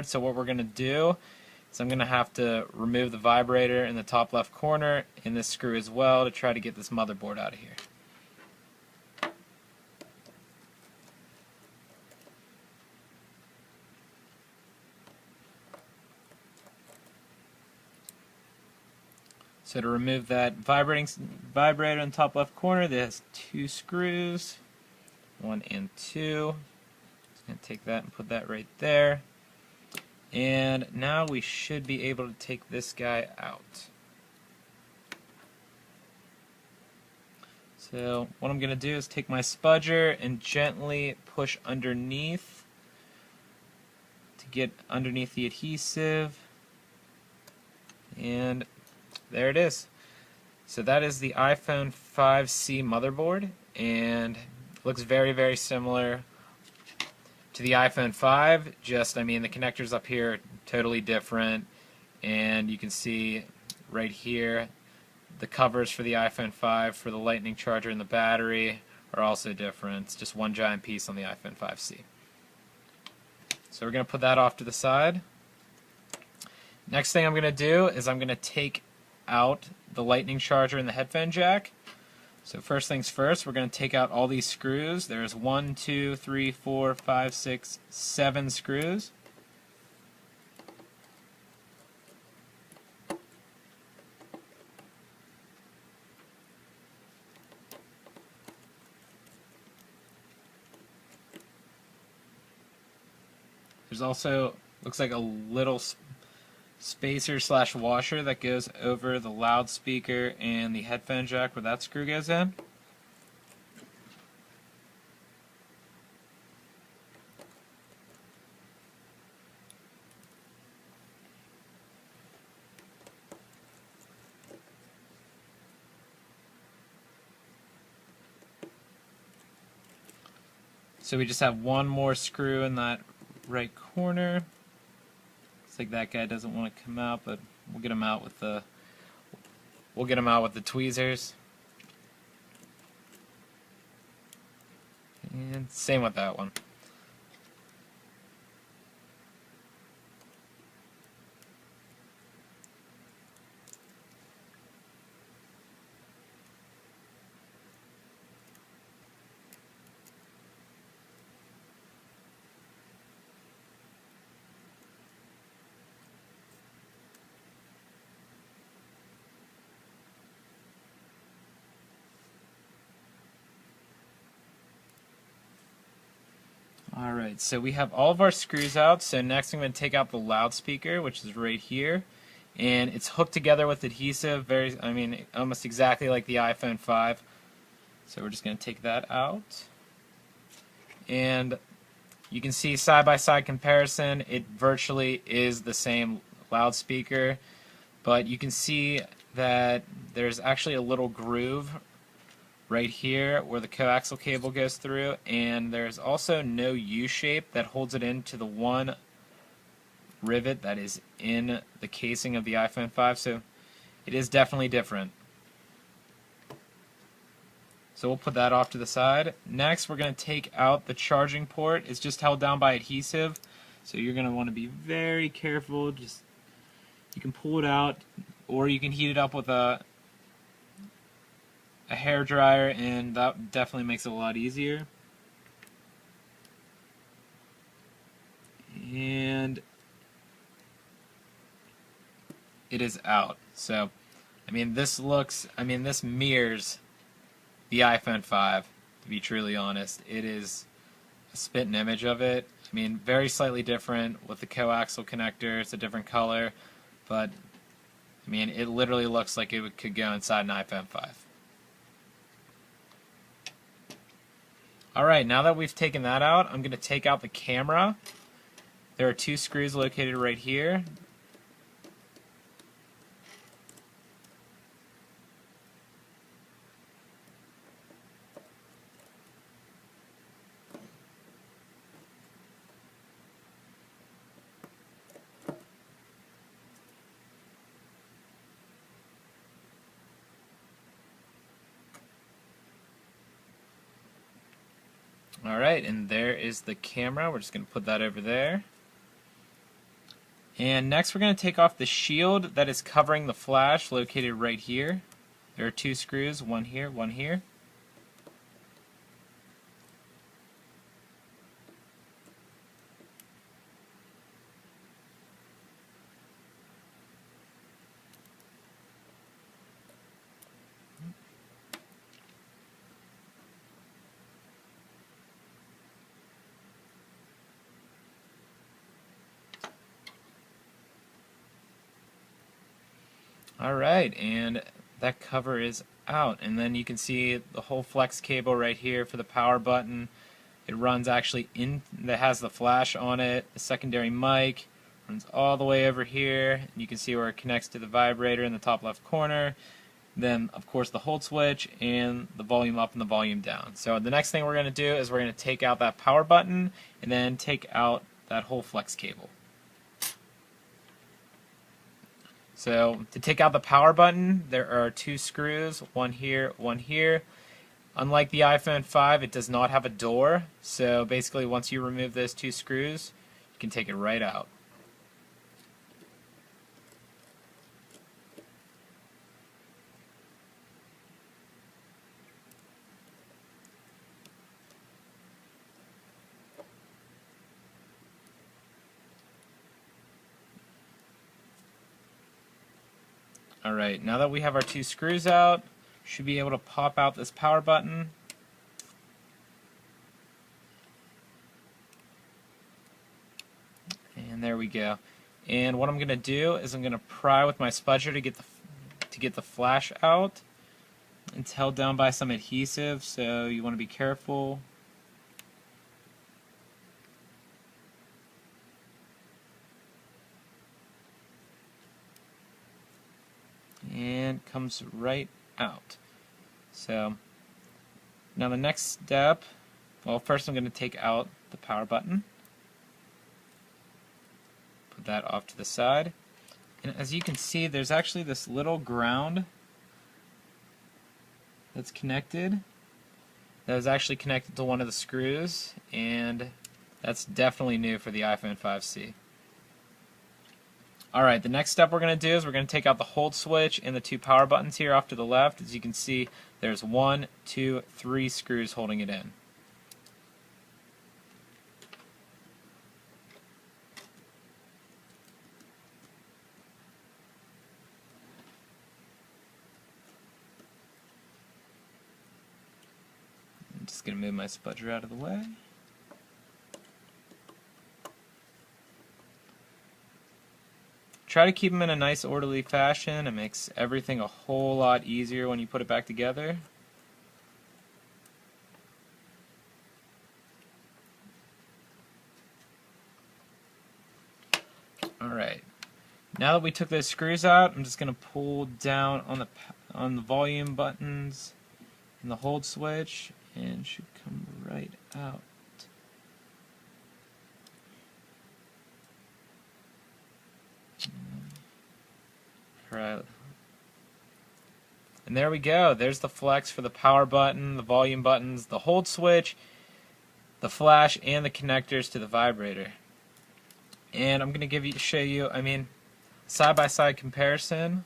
So what we're going to do is I'm going to have to remove the vibrator in the top left corner and this screw as well to try to get this motherboard out of here. So to remove that vibrator in the top left corner, that has 2 screws, 1 and 2. Just going to take that and put that right there. And now we should be able to take this guy out. So what I'm going to do is take my spudger and gently push underneath to get underneath the adhesive. And there it is. So that is the iPhone 5C motherboard, and it looks very, very similar to the iPhone 5, just, I mean, the connectors up here are totally different, and you can see right here the covers for the iPhone 5 for the lightning charger and the battery are also different. It's just one giant piece on the iPhone 5C. So we're going to put that off to the side. Next thing I'm going to do is I'm going to take out the lightning charger and the headphone jack. So first things first, we're going to take out all these screws. There's 1, 2, 3, 4, 5, 6, 7 screws. There's also, looks like a little spacer slash washer that goes over the loudspeaker and the headphone jack where that screw goes in. So we just have one more screw in that right corner. Looks like that guy doesn't want to come out, but we'll get him out with the tweezers. And same with that one. Alright, so we have all of our screws out, so next I'm going to take out the loudspeaker, which is right here, and it's hooked together with adhesive, almost exactly like the iPhone 5. So we're just going to take that out, and you can see side-by-side comparison, it virtually is the same loudspeaker, but you can see that there's actually a little groove right here where the coaxial cable goes through, and there's also no U-shape that holds it into the one rivet that is in the casing of the iPhone 5, so it is definitely different. So we'll put that off to the side. Next we're going to take out the charging port. It's just held down by adhesive, so you're going to want to be very careful. Just, you can pull it out, or you can heat it up with a hair dryer, and that definitely makes it a lot easier. And it is out. So, this mirrors the iPhone 5, to be truly honest. It is a spitting image of it. Very slightly different with the coaxial connector. It's a different color, but it literally looks like it could go inside an iPhone 5. Alright, now that we've taken that out, I'm going to take out the camera. There are 2 screws located right here. Alright, and there is the camera. We're just going to put that over there. And next we're going to take off the shield that is covering the flash located right here. There are two screws, one here, one here. Alright, and that cover is out, and then you can see the whole flex cable right here for the power button. It runs actually in, that has the flash on it, the secondary mic, runs all the way over here, and you can see where it connects to the vibrator in the top left corner. Then, of course, the hold switch and the volume up and the volume down. So the next thing we're going to do is we're going to take out that power button and then take out that whole flex cable. So to take out the power button, there are two screws, one here, one here. Unlike the iPhone 5, it does not have a door, so basically once you remove those two screws, you can take it right out. Alright, now that we have our two screws out, should be able to pop out this power button. And there we go. And what I'm going to do is I'm going to pry with my spudger to get the flash out. It's held down by some adhesive, so you want to be careful. And comes right out. So now the next step, well, first I'm going to take out the power button, put that off to the side, and as you can see there's actually this little ground that's connected, that is actually connected to one of the screws, and that's definitely new for the iPhone 5C. Alright, the next step we're going to do is we're going to take out the hold switch and the two power buttons here off to the left. As you can see, there's 1, 2, 3 screws holding it in. I'm just going to move my spudger out of the way. Try to keep them in a nice orderly fashion. It makes everything a whole lot easier when you put it back together. Alright, now that we took those screws out, I'm just going to pull down on the volume buttons and the hold switch, and it should come right out. Right. And there we go. There's the flex for the power button, the volume buttons, the hold switch, the flash, and the connectors to the vibrator. And I'm going to show you, side-by-side comparison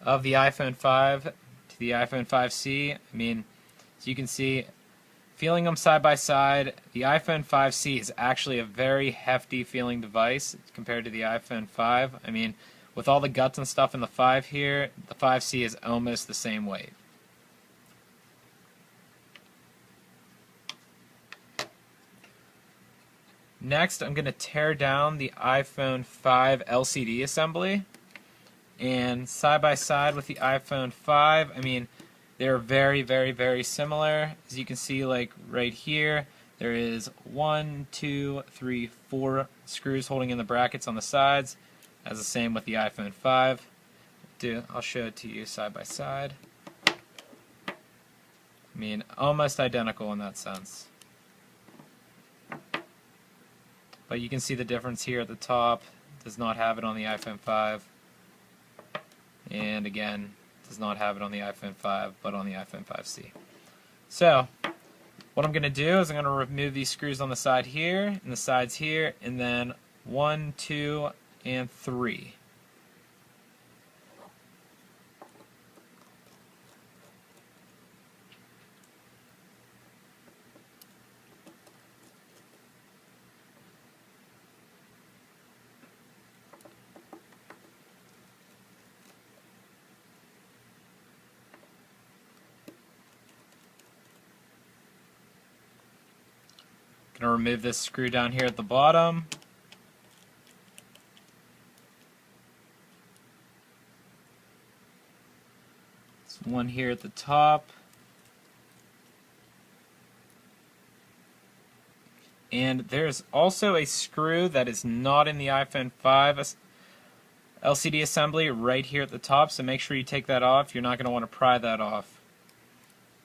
of the iPhone 5 to the iPhone 5C. As you can see, feeling them side by side, the iPhone 5C is actually a very hefty feeling device compared to the iPhone 5. With all the guts and stuff in the 5 here, the 5C is almost the same weight. Next, I'm going to tear down the iPhone 5 LCD assembly. And side by side with the iPhone 5, they're very, very, very similar. As you can see, like right here, there is 1, 2, 3, 4 screws holding in the brackets on the sides. As the same with the iPhone 5. I'll show it to you side by side. Almost identical in that sense. But you can see the difference here at the top. Does not have it on the iPhone 5. And again, does not have it on the iPhone 5, but on the iPhone 5C. So, what I'm going to do is I'm going to remove these screws on the side here, and the sides here, and then 1, 2, and 3. Going to remove this screw down here at the bottom. There's one here at the top. And there's also a screw that is not in the iPhone 5 LCD assembly right here at the top, so make sure you take that off. You're not going to want to pry that off.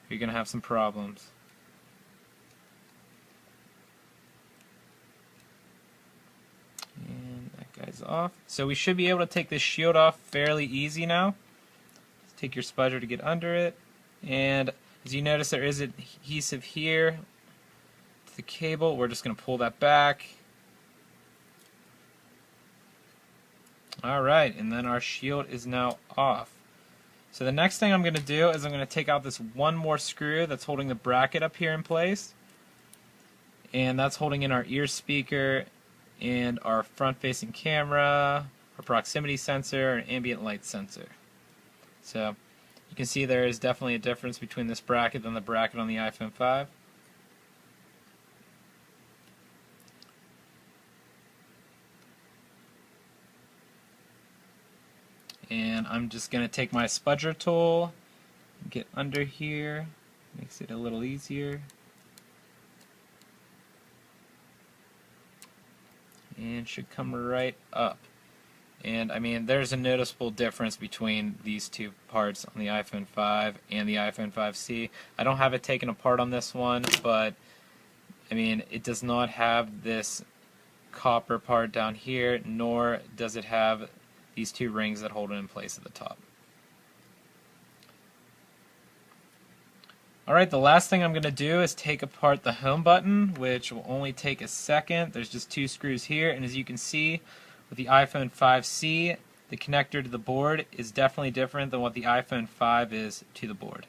You're going to have some problems. And that guy's off. So we should be able to take this shield off fairly easy now. Just take your spudger to get under it. And as you notice, there is adhesive here to the cable. We're just going to pull that back. Alright, and then our shield is now off. So the next thing I'm going to do is I'm going to take out this one more screw that's holding the bracket up here in place. And that's holding in our ear speaker and our front-facing camera, our proximity sensor, and ambient light sensor. So you can see there is definitely a difference between this bracket and the bracket on the iPhone 5. And I'm just going to take my spudger tool, get under here, makes it a little easier. And should come right up. And I mean, there's a noticeable difference between these two parts on the iPhone 5 and the iPhone 5C. I don't have it taken apart on this one, but I mean, it does not have this copper part down here, nor does it have these two rings that hold it in place at the top. Alright, the last thing I'm going to do is take apart the home button, which will only take a second. There's just two screws here, and as you can see, with the iPhone 5C, the connector to the board is definitely different than what the iPhone 5 is to the board.